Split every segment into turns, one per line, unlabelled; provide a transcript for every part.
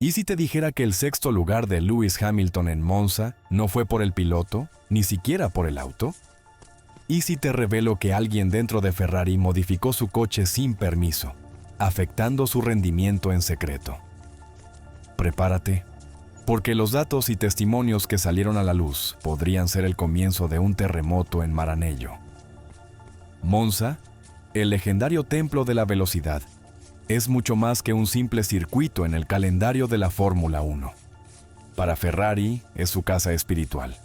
¿Y si te dijera que el sexto lugar de Lewis Hamilton en Monza no fue por el piloto, ni siquiera por el auto? ¿Y si te revelo que alguien dentro de Ferrari modificó su coche sin permiso, afectando su rendimiento en secreto? Prepárate, porque los datos y testimonios que salieron a la luz podrían ser el comienzo de un terremoto en Maranello. Monza, el legendario templo de la velocidad, es mucho más que un simple circuito en el calendario de la Fórmula 1. Para Ferrari es su casa espiritual,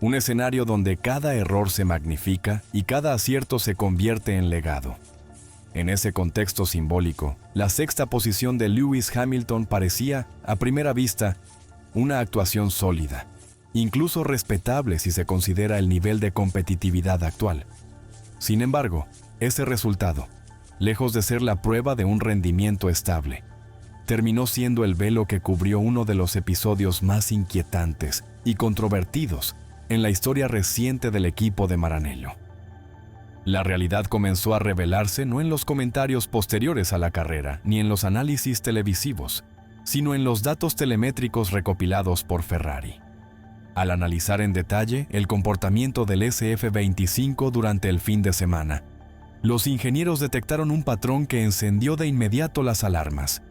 un escenario donde cada error se magnifica y cada acierto se convierte en legado. En ese contexto simbólico, la sexta posición de Lewis Hamilton parecía, a primera vista, una actuación sólida, incluso respetable si se considera el nivel de competitividad actual. Sin embargo, ese resultado, lejos de ser la prueba de un rendimiento estable, terminó siendo el velo que cubrió uno de los episodios más inquietantes y controvertidos en la historia reciente del equipo de Maranello. La realidad comenzó a revelarse no en los comentarios posteriores a la carrera ni en los análisis televisivos, sino en los datos telemétricos recopilados por Ferrari. Al analizar en detalle el comportamiento del SF-25 durante el fin de semana, los ingenieros detectaron un patrón que encendió de inmediato las alarmas.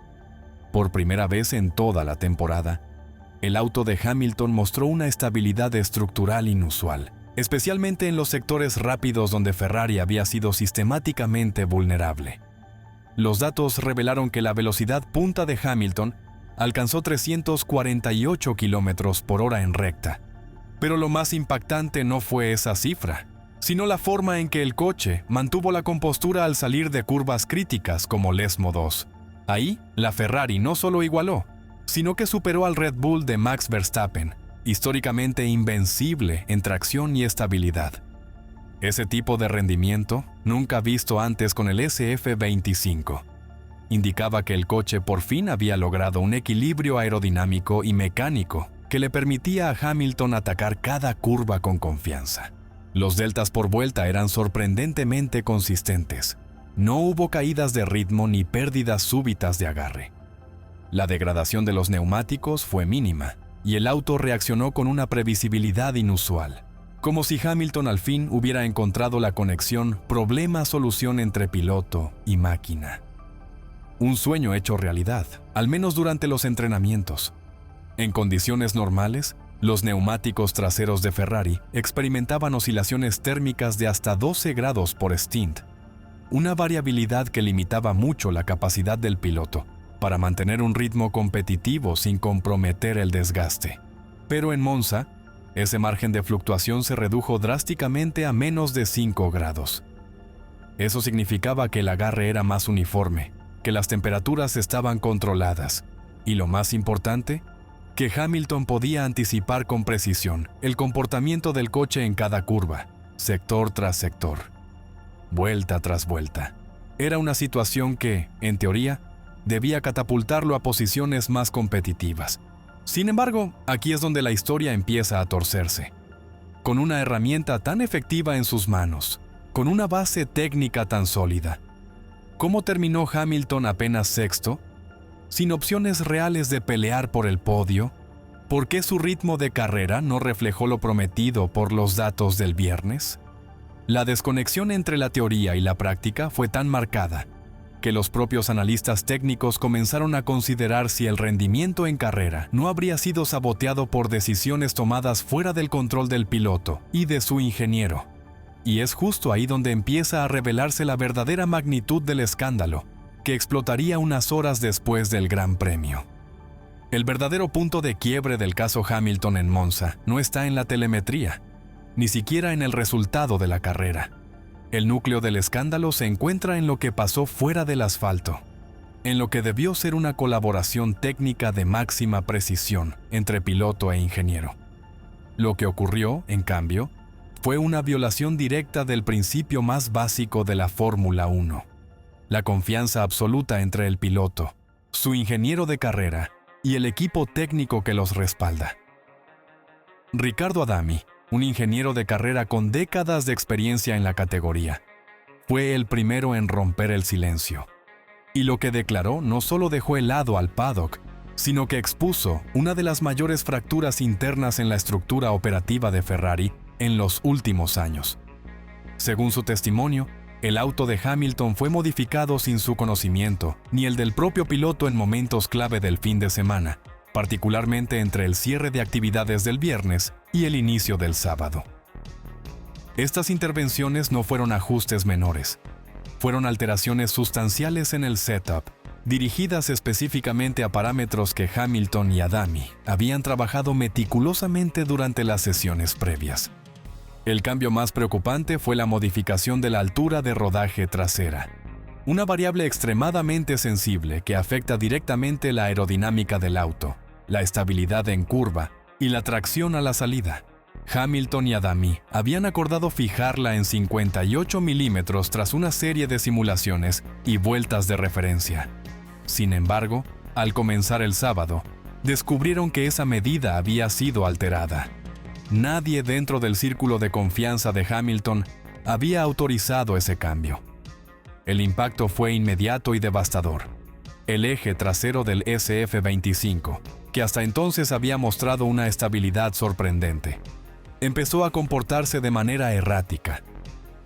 Por primera vez en toda la temporada, el auto de Hamilton mostró una estabilidad estructural inusual, especialmente en los sectores rápidos donde Ferrari había sido sistemáticamente vulnerable. Los datos revelaron que la velocidad punta de Hamilton alcanzó 348 km por hora en recta. Pero lo más impactante no fue esa cifra, sino la forma en que el coche mantuvo la compostura al salir de curvas críticas como l'Esmo 2. Ahí, la Ferrari no solo igualó, sino que superó al Red Bull de Max Verstappen, históricamente invencible en tracción y estabilidad. Ese tipo de rendimiento, nunca visto antes con el SF-25, indicaba que el coche por fin había logrado un equilibrio aerodinámico y mecánico que le permitía a Hamilton atacar cada curva con confianza. Los deltas por vuelta eran sorprendentemente consistentes. No hubo caídas de ritmo ni pérdidas súbitas de agarre. La degradación de los neumáticos fue mínima, y el auto reaccionó con una previsibilidad inusual, como si Hamilton al fin hubiera encontrado la conexión problema-solución entre piloto y máquina. Un sueño hecho realidad, al menos durante los entrenamientos. En condiciones normales, los neumáticos traseros de Ferrari experimentaban oscilaciones térmicas de hasta 12 grados por stint, una variabilidad que limitaba mucho la capacidad del piloto para mantener un ritmo competitivo sin comprometer el desgaste. Pero en Monza, ese margen de fluctuación se redujo drásticamente a menos de 5 grados. Eso significaba que el agarre era más uniforme, que las temperaturas estaban controladas, y lo más importante, que Hamilton podía anticipar con precisión el comportamiento del coche en cada curva, sector tras sector, vuelta tras vuelta. Era una situación que, en teoría, debía catapultarlo a posiciones más competitivas. Sin embargo, aquí es donde la historia empieza a torcerse. Con una herramienta tan efectiva en sus manos, con una base técnica tan sólida, ¿cómo terminó Hamilton apenas sexto? Sin opciones reales de pelear por el podio, ¿por qué su ritmo de carrera no reflejó lo prometido por los datos del viernes? La desconexión entre la teoría y la práctica fue tan marcada que los propios analistas técnicos comenzaron a considerar si el rendimiento en carrera no habría sido saboteado por decisiones tomadas fuera del control del piloto y de su ingeniero. Y es justo ahí donde empieza a revelarse la verdadera magnitud del escándalo, que explotaría unas horas después del Gran Premio. El verdadero punto de quiebre del caso Hamilton en Monza no está en la telemetría, ni siquiera en el resultado de la carrera. El núcleo del escándalo se encuentra en lo que pasó fuera del asfalto, en lo que debió ser una colaboración técnica de máxima precisión entre piloto e ingeniero. Lo que ocurrió, en cambio, fue una violación directa del principio más básico de la Fórmula 1. La confianza absoluta entre el piloto, su ingeniero de carrera y el equipo técnico que los respalda. Riccardo Adami, un ingeniero de carrera con décadas de experiencia en la categoría, fue el primero en romper el silencio. Y lo que declaró no solo dejó helado al paddock, sino que expuso una de las mayores fracturas internas en la estructura operativa de Ferrari en los últimos años. Según su testimonio, el auto de Hamilton fue modificado sin su conocimiento, ni el del propio piloto en momentos clave del fin de semana, particularmente entre el cierre de actividades del viernes y el inicio del sábado. Estas intervenciones no fueron ajustes menores, fueron alteraciones sustanciales en el setup, dirigidas específicamente a parámetros que Hamilton y Adami habían trabajado meticulosamente durante las sesiones previas. El cambio más preocupante fue la modificación de la altura de rodaje trasera, una variable extremadamente sensible que afecta directamente la aerodinámica del auto, la estabilidad en curva y la tracción a la salida. Hamilton y Adami habían acordado fijarla en 58 milímetros tras una serie de simulaciones y vueltas de referencia. Sin embargo, al comenzar el sábado, descubrieron que esa medida había sido alterada. Nadie dentro del círculo de confianza de Hamilton había autorizado ese cambio. El impacto fue inmediato y devastador. El eje trasero del SF-25, que hasta entonces había mostrado una estabilidad sorprendente, empezó a comportarse de manera errática.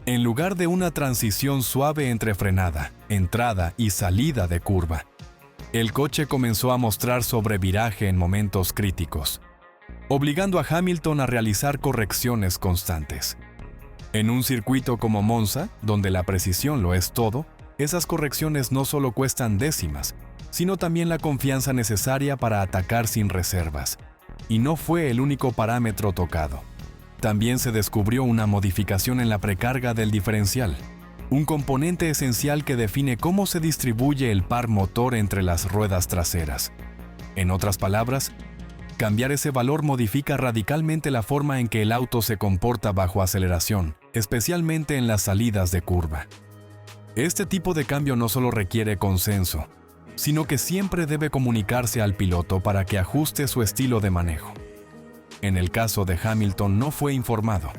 En lugar de una transición suave entre frenada, entrada y salida de curva, el coche comenzó a mostrar sobreviraje en momentos críticos, obligando a Hamilton a realizar correcciones constantes. En un circuito como Monza, donde la precisión lo es todo, esas correcciones no solo cuestan décimas, sino también la confianza necesaria para atacar sin reservas. Y no fue el único parámetro tocado. También se descubrió una modificación en la precarga del diferencial, un componente esencial que define cómo se distribuye el par motor entre las ruedas traseras. En otras palabras, cambiar ese valor modifica radicalmente la forma en que el auto se comporta bajo aceleración, especialmente en las salidas de curva. Este tipo de cambio no solo requiere consenso, sino que siempre debe comunicarse al piloto para que ajuste su estilo de manejo. En el caso de Hamilton no fue informado,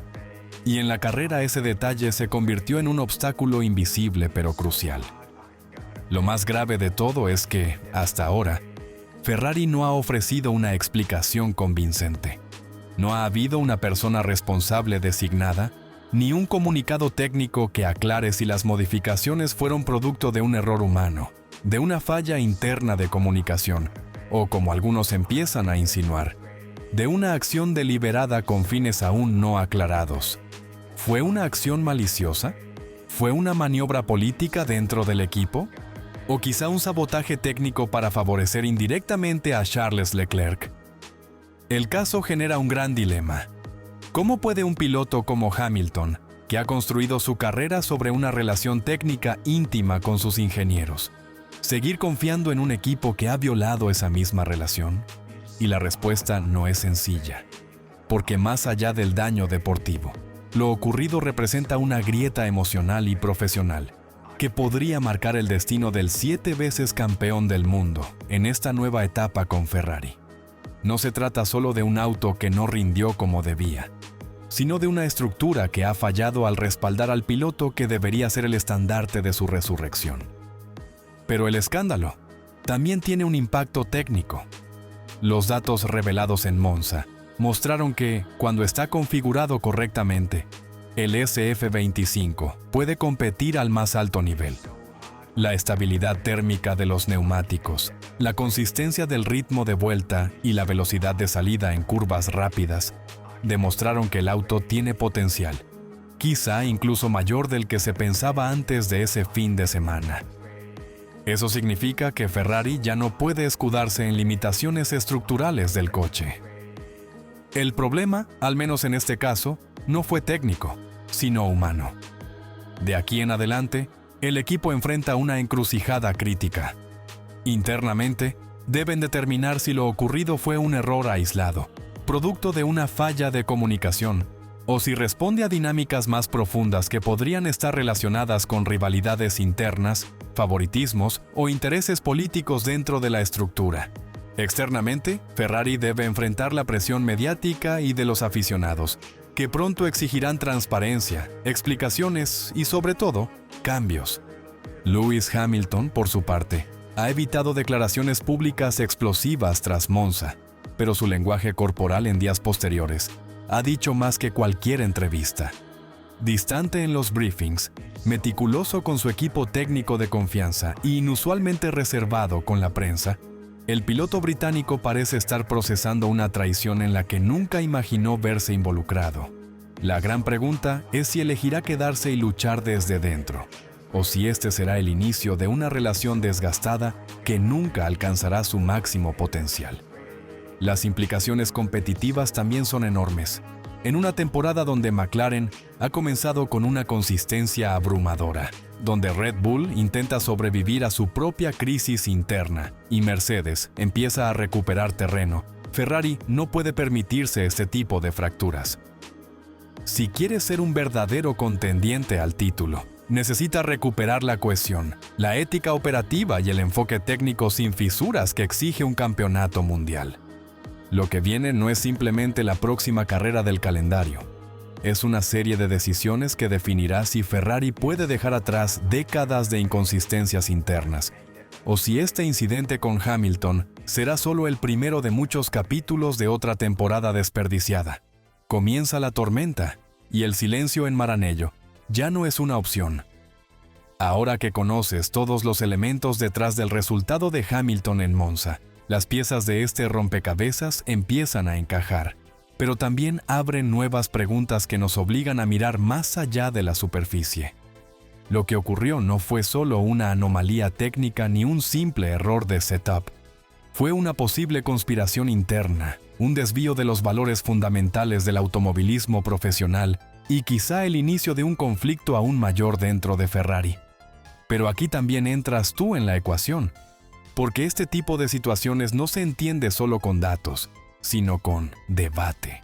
y en la carrera ese detalle se convirtió en un obstáculo invisible pero crucial. Lo más grave de todo es que, hasta ahora, Ferrari no ha ofrecido una explicación convincente. No ha habido una persona responsable designada, ni un comunicado técnico que aclare si las modificaciones fueron producto de un error humano, de una falla interna de comunicación, o como algunos empiezan a insinuar, de una acción deliberada con fines aún no aclarados. ¿Fue una acción maliciosa? ¿Fue una maniobra política dentro del equipo? ¿O quizá un sabotaje técnico para favorecer indirectamente a Charles Leclerc? El caso genera un gran dilema. ¿Cómo puede un piloto como Hamilton, que ha construido su carrera sobre una relación técnica íntima con sus ingenieros, seguir confiando en un equipo que ha violado esa misma relación? Y la respuesta no es sencilla, porque más allá del daño deportivo, lo ocurrido representa una grieta emocional y profesional que podría marcar el destino del 7 veces campeón del mundo en esta nueva etapa con Ferrari. No se trata solo de un auto que no rindió como debía, sino de una estructura que ha fallado al respaldar al piloto que debería ser el estandarte de su resurrección. Pero el escándalo también tiene un impacto técnico. Los datos revelados en Monza mostraron que, cuando está configurado correctamente, el SF-25 puede competir al más alto nivel. La estabilidad térmica de los neumáticos, la consistencia del ritmo de vuelta y la velocidad de salida en curvas rápidas demostraron que el auto tiene potencial, quizá incluso mayor del que se pensaba antes de ese fin de semana. Eso significa que Ferrari ya no puede escudarse en limitaciones estructurales del coche. El problema, al menos en este caso, no fue técnico, sino humano. De aquí en adelante, el equipo enfrenta una encrucijada crítica. Internamente, deben determinar si lo ocurrido fue un error aislado, producto de una falla de comunicación, o si responde a dinámicas más profundas que podrían estar relacionadas con rivalidades internas, favoritismos o intereses políticos dentro de la estructura. Externamente, Ferrari debe enfrentar la presión mediática y de los aficionados, que pronto exigirán transparencia, explicaciones y, sobre todo, cambios. Lewis Hamilton, por su parte, Ha evitado declaraciones públicas explosivas tras Monza, pero su lenguaje corporal en días posteriores ha dicho más que cualquier entrevista. Distante en los briefings, meticuloso con su equipo técnico de confianza y inusualmente reservado con la prensa, el piloto británico parece estar procesando una traición en la que nunca imaginó verse involucrado. La gran pregunta es si elegirá quedarse y luchar desde dentro, o si este será el inicio de una relación desgastada que nunca alcanzará su máximo potencial. Las implicaciones competitivas también son enormes. En una temporada donde McLaren ha comenzado con una consistencia abrumadora, donde Red Bull intenta sobrevivir a su propia crisis interna y Mercedes empieza a recuperar terreno, Ferrari no puede permitirse este tipo de fracturas. Si quiere ser un verdadero contendiente al título, necesita recuperar la cohesión, la ética operativa y el enfoque técnico sin fisuras que exige un campeonato mundial. Lo que viene no es simplemente la próxima carrera del calendario. Es una serie de decisiones que definirá si Ferrari puede dejar atrás décadas de inconsistencias internas, o si este incidente con Hamilton será solo el primero de muchos capítulos de otra temporada desperdiciada. Comienza la tormenta, y el silencio en Maranello ya no es una opción. Ahora que conoces todos los elementos detrás del resultado de Hamilton en Monza, las piezas de este rompecabezas empiezan a encajar, pero también abren nuevas preguntas que nos obligan a mirar más allá de la superficie. Lo que ocurrió no fue solo una anomalía técnica ni un simple error de setup. Fue una posible conspiración interna, un desvío de los valores fundamentales del automovilismo profesional y quizá el inicio de un conflicto aún mayor dentro de Ferrari. Pero aquí también entras tú en la ecuación, porque este tipo de situaciones no se entiende solo con datos, sino con debate.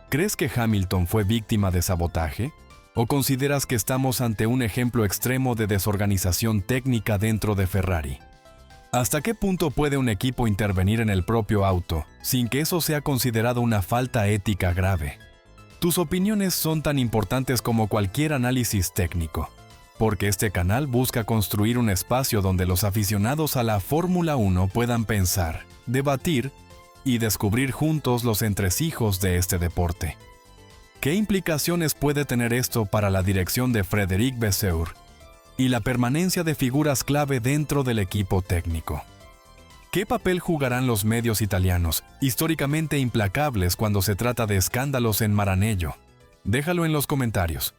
¿Crees que Hamilton fue víctima de sabotaje? ¿O consideras que estamos ante un ejemplo extremo de desorganización técnica dentro de Ferrari? ¿Hasta qué punto puede un equipo intervenir en el propio auto sin que eso sea considerado una falta ética grave? Tus opiniones son tan importantes como cualquier análisis técnico, porque este canal busca construir un espacio donde los aficionados a la Fórmula 1 puedan pensar, debatir y descubrir juntos los entresijos de este deporte. ¿Qué implicaciones puede tener esto para la dirección de Frédéric Vasseur y la permanencia de figuras clave dentro del equipo técnico? ¿Qué papel jugarán los medios italianos, históricamente implacables cuando se trata de escándalos en Maranello? Déjalo en los comentarios.